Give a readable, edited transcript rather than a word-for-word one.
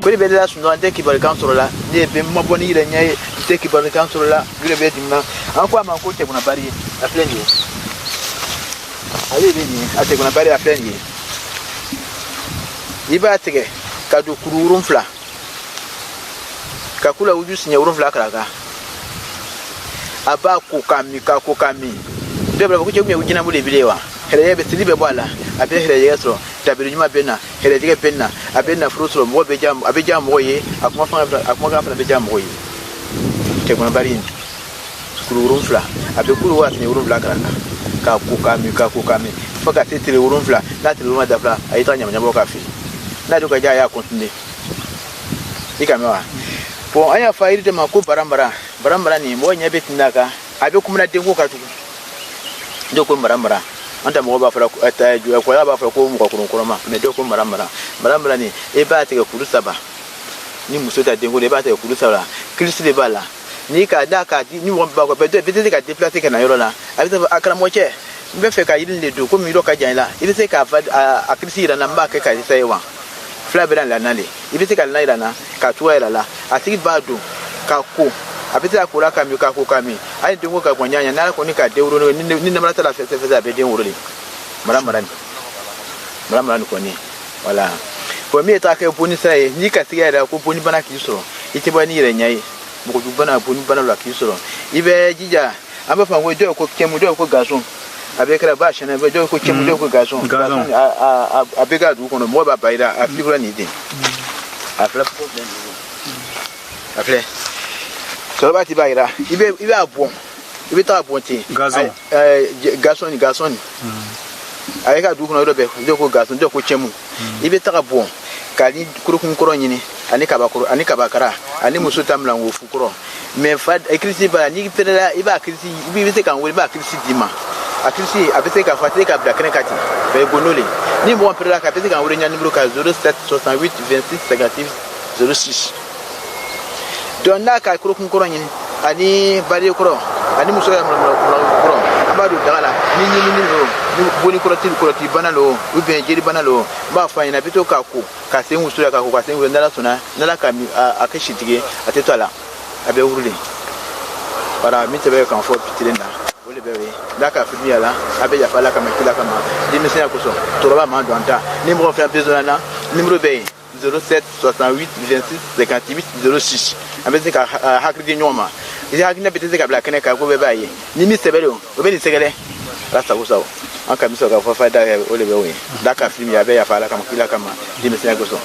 ko be la suno ante ki bal kan sorola ne be mo boni ile nyai te ki bal kan sorola gure be dimna an ko man ko te kuna bari a plein ali be ni ate kuna bari a plein iba tege ka du kururun fla ka kula wuju sinya urun fla karaga aba ko kami de bra ko che mi wujina mu le bilewa hele be silibe bwala abe hele yeso tabiru nyuma bena hele dige bena abena frusro mo be jam abe jam moye akuma ga be jam moye te kuna bari kururun fla abe kuru wa sinya urun fla karaga ka ko kami faka titire urun fla na tire urun da fla ayita nyama boka fi na duka ja ya continue ikamewa po anya fairi de mako barambara ni mo nya betinaka abe kumuna dengo katu doko barambara anta mo ba fara ata ju ko ba fara ko mu ko kuruma me doko barambara ni e ba te ko saba ni musota dengo de ba te ko saba kristi de bala ni ka da ka ni mo ba ko be te ka déplacer kana yoro la abi te akara mo che mbe fe ka yidin le do ko mi ro ka janila ibe se ka fa a kristi ira na mba ke ka sai wa flaberan la nale ibe te ka na ira na ka tuwa ira la atiki bado ka ko abiti akura kami ka ko kami ai dingo ka kwanyanya na ko ni ka de wuro ni na mara la fese be de wuro le mara ni ko ni wala ko mi ta ka boni sai ni ka tiga da ko boni bana ki so ite bani re nyai mo ko bana boni bana la ki so ibe jija aba fa ngo do ko kemu do ko gason abe kra ba shana be do ko kemu do ko gason abe ga du ko no mo ba baida a figura ni din a fla problem a fla so ba ti baira ibe abon ibe ta abon ti gason ay ka du ko no do be do ko gason do ko chemu ibe ta abon kali kurukun koro nyini ani kabakara ani musuta mlango fukuro me fad ekrisi ba ni pela iba krisi ibe se kan we ba krisi dima akrisi abese ka fatire ka bla kati be gonole ni mo pela ka abese kan we nya numéro ka 0768 26 56 06 donna ka kurukun koro nyini ani bari koro ani musuta mlango koro abadu dagala ni boni koro ti banalo u bien jeri banalo ba fa ina bito ka ko ka se musura ka ko ka se ndala sona ndala ka mi akashitige atetwala abe urule para mi tebe kan fo pitilenda ole bewe daka fimi ala abe ya fala kama kila kama dimisi ya kuso toroba ma donta numéro fait besoin na numéro be 07 68 26 58 06 abe se ka hakri nyoma isi hakri na biteze ka bla kene ka ko be baye ni mi sebelo obe ni segele rasta kusawo aka miso ka fa da ole bewe daka fimi ya be ya fala kama kila kama dimisi ya kuso